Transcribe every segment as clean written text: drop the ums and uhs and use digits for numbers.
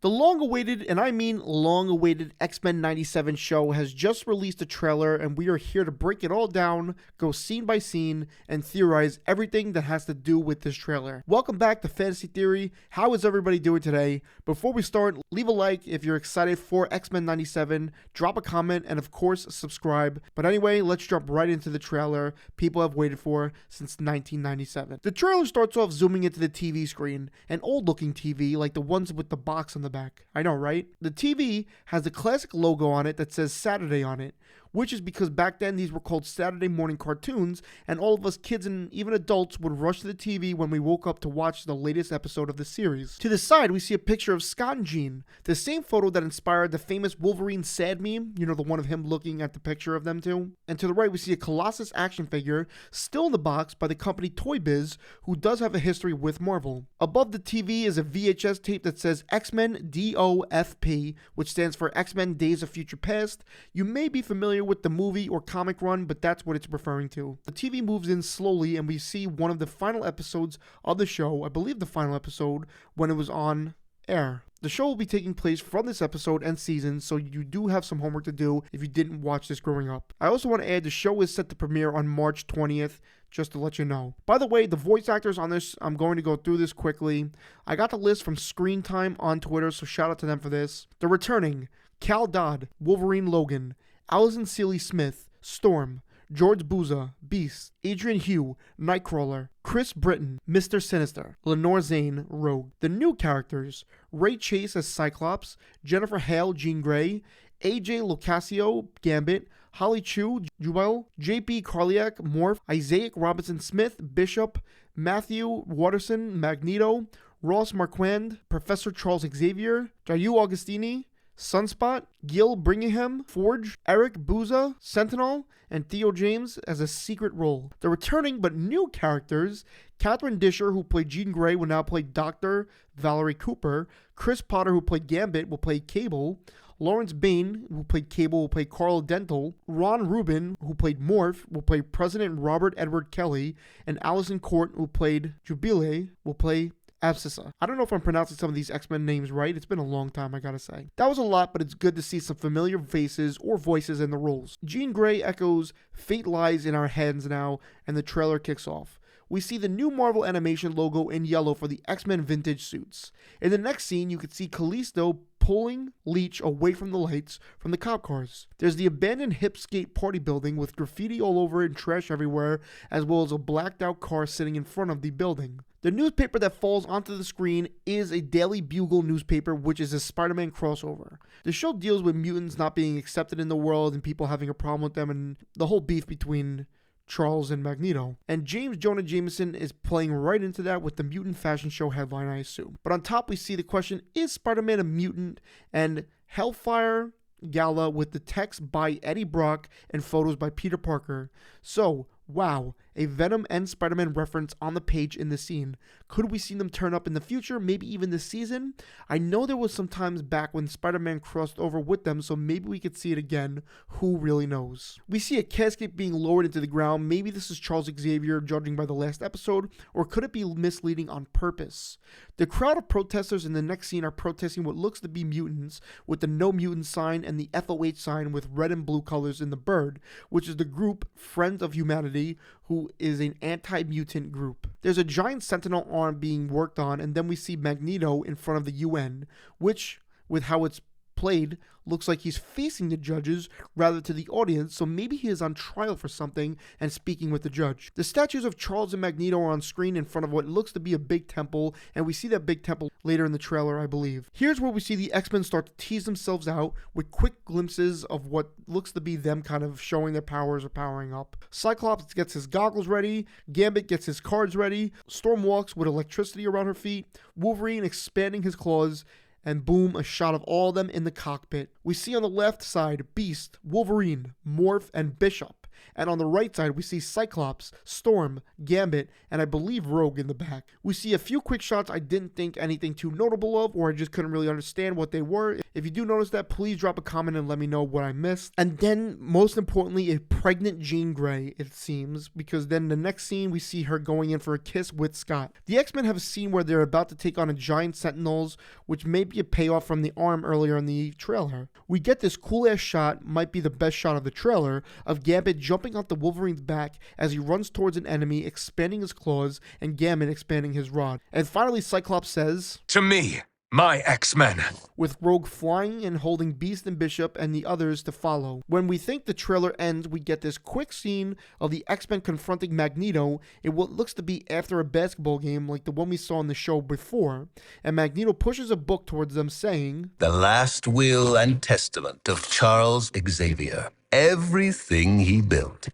The long-awaited, and I mean long-awaited, X-Men 97 show has just released a trailer, and we are here to break it all down, go scene by scene, and theorize everything that has to do with this trailer. Welcome back to Fantasy Theory. How is everybody doing today? Before we start, leave a like if you're excited for X-Men 97, drop a comment, and of course, subscribe. But anyway, let's jump right into the trailer people have waited for since 1997. The trailer starts off zooming into the TV screen, an old-looking TV like the ones with the box on the back. I know, right? The TV has the classic logo on it that says Saturday on it, which is because back then these were called Saturday morning cartoons, and all of us kids and even adults would rush to the TV when we woke up to watch the latest episode of the series. To the side, we see a picture of Scott and Jean, the same photo that inspired the famous Wolverine sad meme, you know, the one of him looking at the picture of them two. And to the right, we see a Colossus action figure, still in the box by the company Toy Biz, who does have a history with Marvel. Above the TV is a VHS tape that says X-Men DOFP, which stands for X-Men Days of Future Past. You may be familiar with the movie or comic run, but that's what it's referring to. The TV moves in slowly and we see one of the final episodes of the show, I believe the final episode, when it was on air. The show will be taking place from this episode and season, so you do have some homework to do if you didn't watch this growing up. I also want to add the show is set to premiere on March 20th, just to let you know. By the way, the voice actors on this, I'm going to go through this quickly. I got the list from Screen Time on Twitter, so shout out to them for this. The returning: Cal Dodd, Wolverine Logan; Allison Seeley Smith, Storm; George Buza, Beast; Adrian Hugh, Nightcrawler; Chris Britton, Mr. Sinister; Lenore Zane, Rogue. The new characters: Ray Chase as Cyclops; Jennifer Hale, Jean Grey; AJ Locascio, Gambit; Holly Chu, Jubal; JP Karliak, Morph; Isaac Robinson Smith, Bishop; Matthew Watterson, Magneto; Ross Marquand, Professor Charles Xavier; Jayu Augustini, Sunspot; Gil Bringham, Forge; Eric Buza, Sentinel; and Theo James as a secret role. The returning but new characters: Catherine Disher, who played Jean Grey, will now play Dr. Valerie Cooper; Chris Potter, who played Gambit, will play Cable; Lawrence Bain, who played Cable, will play Carl Dental; Ron Rubin, who played Morph, will play President Robert Edward Kelly; and Allison Court, who played Jubilee, will play Abscissa. I don't know if I'm pronouncing some of these X-Men names right. It's been a long time, I gotta say. That was a lot, but it's good to see some familiar faces or voices in the roles. Jean Grey echoes "Fate lies in our hands now," and the trailer kicks off. We see the new Marvel Animation logo in yellow for the X-Men vintage suits. In the next scene, you can see Callisto pulling Leech away from the lights from the cop cars. There's the abandoned Hipskate party building with graffiti all over it and trash everywhere, as well as a blacked out car sitting in front of the building. The newspaper that falls onto the screen is a Daily Bugle newspaper, which is a Spider-Man crossover. The show deals with mutants not being accepted in the world and people having a problem with them and the whole beef between Charles and Magneto. And James Jonah Jameson is playing right into that with the mutant fashion show headline, I assume. But on top we see the question, is Spider-Man a mutant? And Hellfire Gala with the text by Eddie Brock and photos by Peter Parker. So, wow, a Venom and Spider-Man reference on the page in the scene. Could we see them turn up in the future, maybe even this season? I know there was some times back when Spider-Man crossed over with them, so maybe we could see it again. Who really knows? We see a casket being lowered into the ground. Maybe this is Charles Xavier, judging by the last episode, or could it be misleading on purpose? The crowd of protesters in the next scene are protesting what looks to be mutants, with the no mutant sign and the FOH sign with red and blue colors in the bird, which is the group Friends of Humanity, who is an anti-mutant group. There's a giant Sentinel arm being worked on, and then we see Magneto in front of the UN, which, with how it's played, looks like he's facing the judges rather to the audience, so maybe he is on trial for something and speaking with the judge. The statues of Charles and Magneto are on screen in front of what looks to be a big temple, and we see that big temple later in the trailer, I believe. Here's where we see the X-Men start to tease themselves out with quick glimpses of what looks to be them kind of showing their powers or powering up. Cyclops gets his goggles ready, Gambit gets his cards ready, Storm walks with electricity around her feet, Wolverine expanding his claws, and boom, a shot of all of them in the cockpit. We see on the left side Beast, Wolverine, Morph, and Bishop. And on the right side, we see Cyclops, Storm, Gambit, and I believe Rogue in the back. We see a few quick shots I didn't think anything too notable of, or I just couldn't really understand what they were. If you do notice that, please drop a comment and let me know what I missed. And then, most importantly, a pregnant Jean Grey, it seems, because then the next scene, we see her going in for a kiss with Scott. The X-Men have a scene where they're about to take on a giant Sentinels, which may be a payoff from the arm earlier in the trailer. We get this cool-ass shot, might be the best shot of the trailer, of Gambit jumping off the Wolverine's back as he runs towards an enemy, expanding his claws, and Gambit expanding his rod. And finally, Cyclops says, "To me, my X-Men." with Rogue flying and holding Beast and Bishop and the others to follow. When we think the trailer ends, we get this quick scene of the X-Men confronting Magneto in what looks to be after a basketball game like the one we saw in the show before, and Magneto pushes a book towards them saying, "The last will and testament of Charles Xavier. Everything he built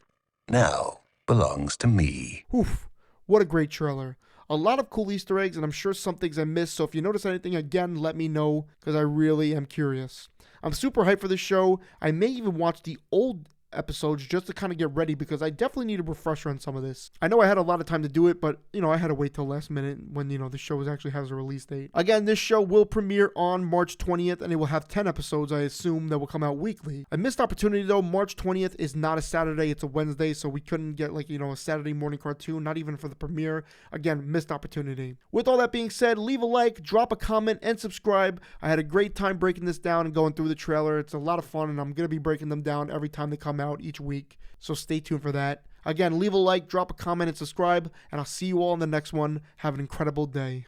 now belongs to me." Oof, what a great trailer. A lot of cool Easter eggs, and I'm sure some things I missed, so if you notice anything, again, let me know, because I really am curious. I'm super hyped for this show. I may even watch the old episodes just to kind of get ready, because I definitely need a refresher on some of this. I know I had a lot of time to do it, but I had to wait till last minute when the show actually has a release date. Again, this show will premiere on March 20th, and it will have 10 episodes, I assume, that will come out weekly. A missed opportunity though, March 20th is not a Saturday, it's a Wednesday, so we couldn't get a Saturday morning cartoon, not even for the premiere. Again, missed opportunity. With all that being said, leave a like, drop a comment, and subscribe. I had a great time breaking this down and going through the trailer. It's a lot of fun, and I'm going to be breaking them down every time they come out each week, so stay tuned for that. Again, leave a like, drop a comment, and subscribe, and I'll see you all in the next one. Have an incredible day.